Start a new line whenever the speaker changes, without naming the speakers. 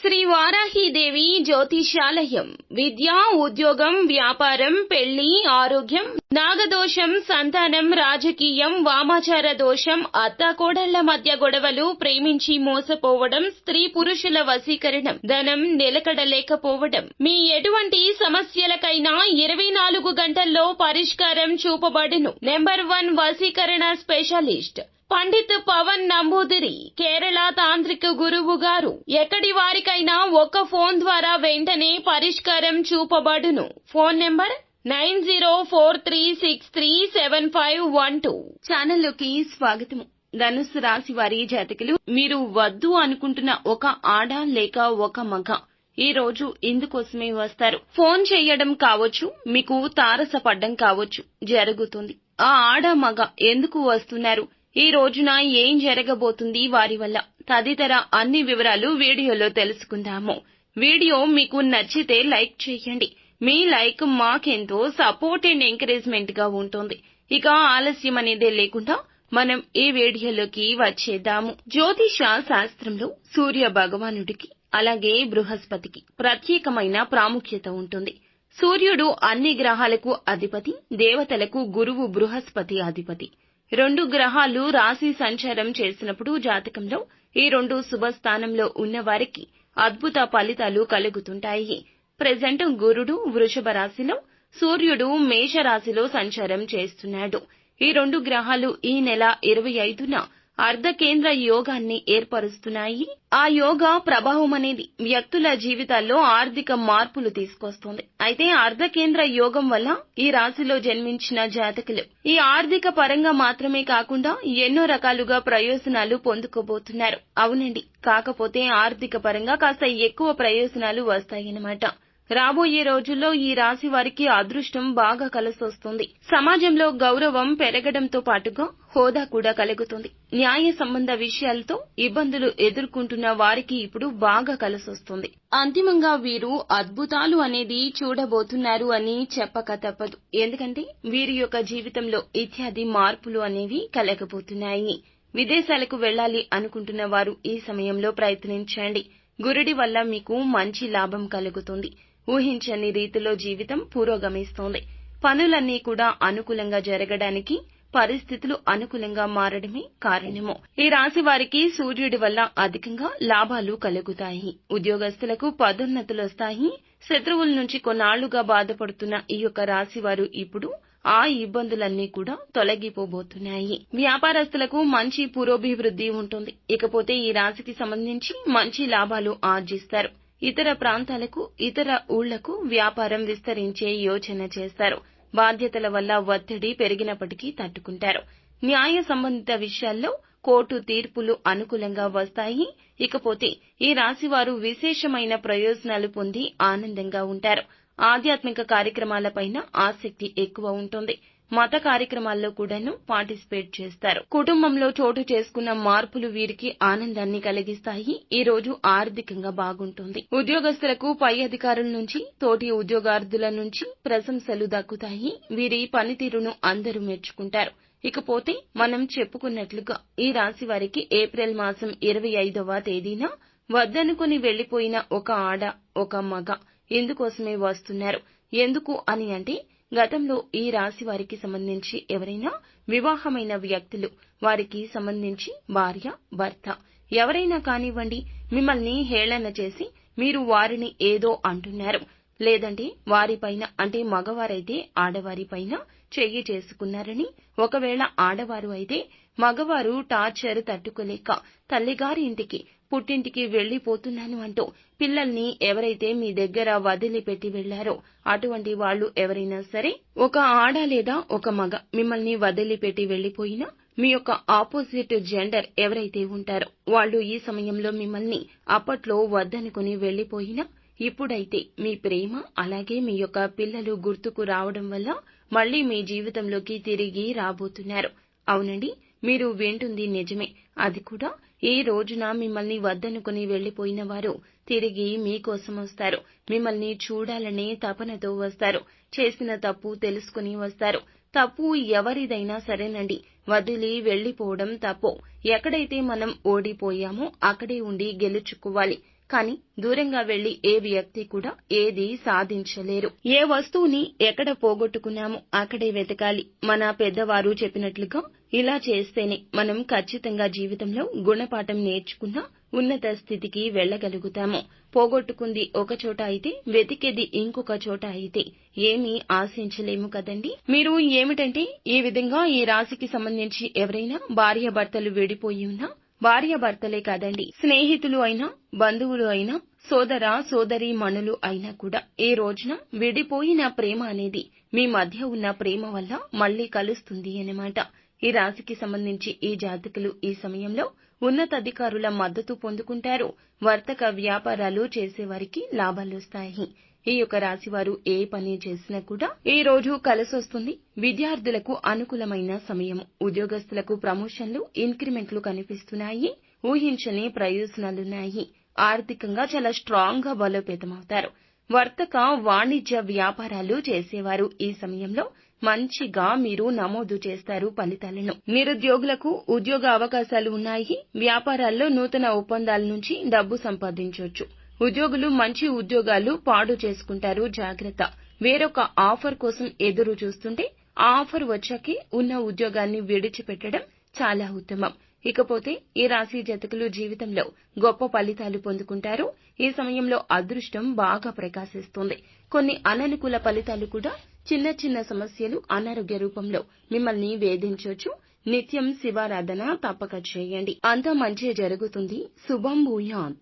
శ్రీ వారాహీదేవి జ్యోతిషాలయం విద్య, ఉద్యోగం, వ్యాపారం, పెళ్లి, ఆరోగ్యం, నాగదోషం, సంతానం, రాజకీయం, వామాచార దోషం, అత్తాకోడళ్ల మధ్య గొడవలు, ప్రేమించి మోసపోవడం, స్త్రీ పురుషుల వశీకరణం, ధనం నిలకడలేకపోవడం, మీ ఎటువంటి సమస్యలకైనా 24 గంటల్లో పరిష్కారం చూపబడును. నెంబర్ 1 వశీకరణ స్పెషలిస్ట్ పండిత్ పవన్ నంబూదిరి, కేరళ తాంత్రిక గురువు గారు. ఎక్కడి వారికైనా ఒక్క ఫోన్ ద్వారా వెంటనే పరిష్కారం చూపబడును. Phone number 9043637512. ఛానల్లోకి స్వాగతం. ధనుస్సు రాశి వారి జాతకులు, మీరు వద్దు అనుకుంటున్న ఒక ఆడ లేక ఒక మగ ఈ రోజు ఇందుకోసమే వస్తారు. ఫోన్ చేయడం కావచ్చు, మీకు తారసపడ్డం కావచ్చు, జరుగుతుంది. ఆ ఆడ మగ ఎందుకు వస్తున్నారు, ఈ రోజున ఏం జరగబోతుంది వారి వల్ల తదితర అన్ని వివరాలు వీడియోలో తెలుసుకుందాము. వీడియో మీకు నచ్చితే లైక్ చేయండి. మీ లైక్ మాకెంతో సపోర్ట్ అండ్ ఎంకరేజ్మెంట్ గా ఉంటుంది. ఇక ఆలస్యం అనేదే లేకుండా మనం ఈ వీడియోలోకి వచ్చేద్దాము. జ్యోతిష శాస్త్రంలో సూర్య భగవానుడికి అలాగే బృహస్పతికి ప్రత్యేకమైన ప్రాముఖ్యత ఉంటుంది. సూర్యుడు అన్ని గ్రహాలకు అధిపతి, దేవతలకు గురువు బృహస్పతి అధిపతి. 2 గ్రహాలు రాశి సంచారం చేసినప్పుడు జాతకంలో ఈ 2 శుభస్థానంలో ఉన్న వారికి అద్భుత ఫలితాలు కలుగుతుంటాయి. ప్రెజెంట్ గురుడు వృషభ రాశిలో, సూర్యుడు మేష రాశిలో సంచారం చేస్తున్నాడు. ఈ 2 గ్రహాలు ఈ నెల 25న అర్ధకేంద్ర యోగాన్ని ఏర్పరుస్తున్నాయి. ఆ యోగా ప్రభావం అనేది వ్యక్తుల జీవితాల్లో ఆర్థిక మార్పులు తీసుకొస్తుంది. అయితే అర్ధకేంద్ర యోగం వల్ల ఈ రాశిలో జన్మించిన జాతకులు ఈ ఆర్థిక పరంగా మాత్రమే కాకుండా ఎన్నో రకాలుగా ప్రయోజనాలు పొందుకోబోతున్నారు. అవునండి, కాకపోతే ఆర్థిక పరంగా కాస్త ఎక్కువ ప్రయోజనాలు వస్తాయన్నమాట. రాబోయే రోజుల్లో ఈ రాశి వారికి అదృష్టం బాగా కలిసొస్తుంది. సమాజంలో గౌరవం పెరగడంతో పాటుగా హోదా కూడా కలుగుతుంది. న్యాయ సంబంధ విషయాలతో ఇబ్బందులు ఎదుర్కొంటున్న వారికి ఇప్పుడు బాగా కలిసొస్తుంది. అంతిమంగా వీరు అద్భుతాలు అనేది చూడబోతున్నారు అని చెప్పక తప్పదు. ఎందుకంటే వీరి యొక్క జీవితంలో ఇత్యాది మార్పులు అనేవి కలగబోతున్నాయి. విదేశాలకు వెళ్లాలి అనుకుంటున్న వారు ఈ సమయంలో ప్రయత్నించండి. గురుడి వల్ల మీకు మంచి లాభం కలుగుతుంది. ఊహించని రీతిలో జీవితం పురోగమిస్తోంది. పనులన్నీ కూడా అనుకూలంగా జరగడానికి పరిస్థితులు అనుకూలంగా మారడమే కారణము. ఈ రాశి వారికి సూర్యుడి వల్ల అధికంగా లాభాలు కలుగుతాయి. ఉద్యోగస్తులకు పదోన్నతులొస్తాయి. శత్రువుల నుంచి కొన్నాళ్లుగా బాధపడుతున్న ఈ యొక్క రాశి వారు ఇప్పుడు ఆ ఇబ్బందులన్నీ కూడా తొలగిపోబోతున్నాయి. వ్యాపారస్తులకు మంచి పురోభివృద్ధి ఉంటుంది. ఇకపోతే ఈ రాశికి సంబంధించి మంచి లాభాలు ఆర్జిస్తారు. ఇతర ప్రాంతాలకు, ఇతర ఊళ్లకు వ్యాపారం విస్తరించే యోచన చేస్తారు. బాధ్యతల వల్ల ఒత్తిడి పెరిగినప్పటికీ తట్టుకుంటారు. న్యాయ సంబంధిత విషయాల్లో కోర్టు తీర్పులు అనుకూలంగా వస్తాయి. ఇకపోతే ఈ రాశివారు విశేషమైన ప్రయోజనాలు పొంది ఆనందంగా ఉంటారు. ఆధ్యాత్మిక కార్యక్రమాలపైన ఆసక్తి ఎక్కువ ఉంటుంది. మత కార్యక్రమాల్లో కూడాను పార్టిసిపేట్ చేస్తారు. కుటుంబంలో చోటు చేసుకున్న మార్పులు వీరికి ఆనందాన్ని కలిగిస్తాయి. ఈ రోజు ఆర్థికంగా బాగుంటుంది. ఉద్యోగస్తులకు పై అధికారుల నుంచి, తోటి ఉద్యోగార్థుల నుంచి ప్రశంసలు దక్కుతాయి. వీరి పనితీరును అందరూ మెచ్చుకుంటారు. ఇకపోతే మనం చెప్పుకున్నట్లుగా ఈ రాశి వారికి ఏప్రిల్ మాసం 25వ తేదీన వద్దనుకుని వెళ్లిపోయిన ఒక ఆడ, ఒక మగ ఎందుకోసమే వస్తున్నారు. ఎందుకు అని అంటే గతంలో ఈ రాశి వారికి సంబంధించి ఎవరైనా వివాహమైన వ్యక్తులు, వారికి సంబంధించి భార్య, భర్త ఎవరైనా కానివ్వండి మిమ్మల్ని హేళన చేసి మీరు వారిని ఏదో అంటున్నారు. లేదంటే వారిపైన అంటే మగవారైతే ఆడవారిపైన చెయ్యి చేసుకున్నారని, ఒకవేళ ఆడవారు అయితే మగవారు టార్చర్ తట్టుకోలేక తల్లిగారి ఇంటికి, పుట్టింటికి వెళ్లిపోతున్నాను అంటూ పిల్లల్ని ఎవరైతే మీ దగ్గర వదిలిపెట్టి వెళ్లారో అటువంటి వాళ్లు ఎవరైనా సరే, ఒక ఆడ లేదా ఒక మగ మిమ్మల్ని వదిలిపెట్టి వెళ్లిపోయినా మీ యొక్క ఆపోజిట్ జెండర్ ఎవరైతే ఉంటారో వాళ్లు ఈ సమయంలో మిమ్మల్ని అప్పట్లో వద్దనుకుని వెళ్లిపోయినా ఇప్పుడైతే మీ ప్రేమ అలాగే మీ యొక్క పిల్లలు గుర్తుకు రావడం వల్ల మళ్లీ మీ జీవితంలోకి తిరిగి రాబోతున్నారు. అవునండి, మీరు వింటుంది నిజమే. అది కూడా ఈ రోజున మిమ్మల్ని వద్దనుకుని వెళ్లిపోయిన వారు తిరిగి మీకోసం వస్తారు. మిమ్మల్ని చూడాలనే తపనతో వస్తారు. చేసిన తప్పు తెలుసుకుని వస్తారు. తప్పు ఎవరిదైనా సరేనండి, వదిలి వెళ్లిపోవడం తప్పు. ఎక్కడైతే మనం ఓడిపోయామో అక్కడే ఉండి గెలుచుకోవాలి. కానీ దూరంగా వెళ్లి ఏ వ్యక్తి కూడా ఏది సాధించలేరు. ఏ వస్తువుని ఎక్కడ పోగొట్టుకున్నామో అక్కడే వెతకాలి. మన పెద్దవారు చెప్పినట్లుగా ఇలా చేస్తేనే మనం ఖచ్చితంగా జీవితంలో గుణపాఠం నేర్చుకున్న ఉన్నత స్థితికి వెళ్లగలుగుతాము. పోగొట్టుకుంది ఒక చోట అయితే వెతికేది ఇంకొక చోట అయితే ఏమీ ఆశించలేము కదండి. మీరు ఏమిటంటే ఈ విధంగా ఈ రాశికి సంబంధించి ఎవరైనా భార్యాభర్తలు విడిపోయి ఉన్నా, భార్యాభర్తలే కాదండి, స్నేహితులు అయినా, బంధువులు అయినా, సోదర సోదరీమణులు అయినా కూడా ఈ రోజున విడిపోయిన ప్రేమ అనేది మీ మధ్య ఉన్న ప్రేమ వల్ల మళ్లీ కలుస్తుంది అన్నమాట. ఈ రాశికి సంబంధించి ఈ జాతకులు ఈ సమయంలో ఉన్నతాధికారుల మద్దతు పొందుకుంటారు. వర్తక వ్యాపారాలు చేసేవారికి లాభాలొస్తాయి. ఈ యొక్క రాశివారు ఏ పని చేసినా కూడా ఈ రోజు కలిసొస్తుంది. విద్యార్థులకు అనుకూలమైన సమయం. ఉద్యోగస్తులకు ప్రమోషన్లు, ఇంక్రిమెంట్లు కనిపిస్తున్నాయి. ఊహించని ప్రయోజనాలున్నాయి. ఆర్థికంగా చాలా స్ట్రాంగ్ గా బలోపేతమవుతారు. వర్తక వాణిజ్య వ్యాపారాలు చేసేవారు ఈ సమయంలో మంచిగా మీరు నమోదు చేస్తారు ఫలితాలను. నిరుద్యోగులకు ఉద్యోగ అవకాశాలు ఉన్నాయి. వ్యాపారాల్లో నూతన ఒప్పందాల నుంచి డబ్బు సంపాదించొచ్చు. ఉద్యోగులు మంచి ఉద్యోగాలు పాడు చేసుకుంటారు, జాగ్రత్త. వేరొక ఆఫర్ కోసం ఎదురు చూస్తుంటే ఆ ఆఫర్ వచ్చాకే ఉన్న ఉద్యోగాన్ని విడిచిపెట్టడం చాలా ఉత్తమం. ఇకపోతే ఈ రాశి జాతకులు జీవితంలో గొప్ప ఫలితాలు పొందుకుంటారు. ఈ సమయంలో అదృష్టం బాగా ప్రకాశిస్తుంది. కొన్ని అననుకూల ఫలితాలు కూడా, చిన్న చిన్న సమస్యలు అనారోగ్య రూపంలో మిమ్మల్ని వేధించొచ్చు. నిత్యం శివారాధన తప్పక చేయండి. అంతా మంచే జరుగుతుంది. శుభం భూయాత్.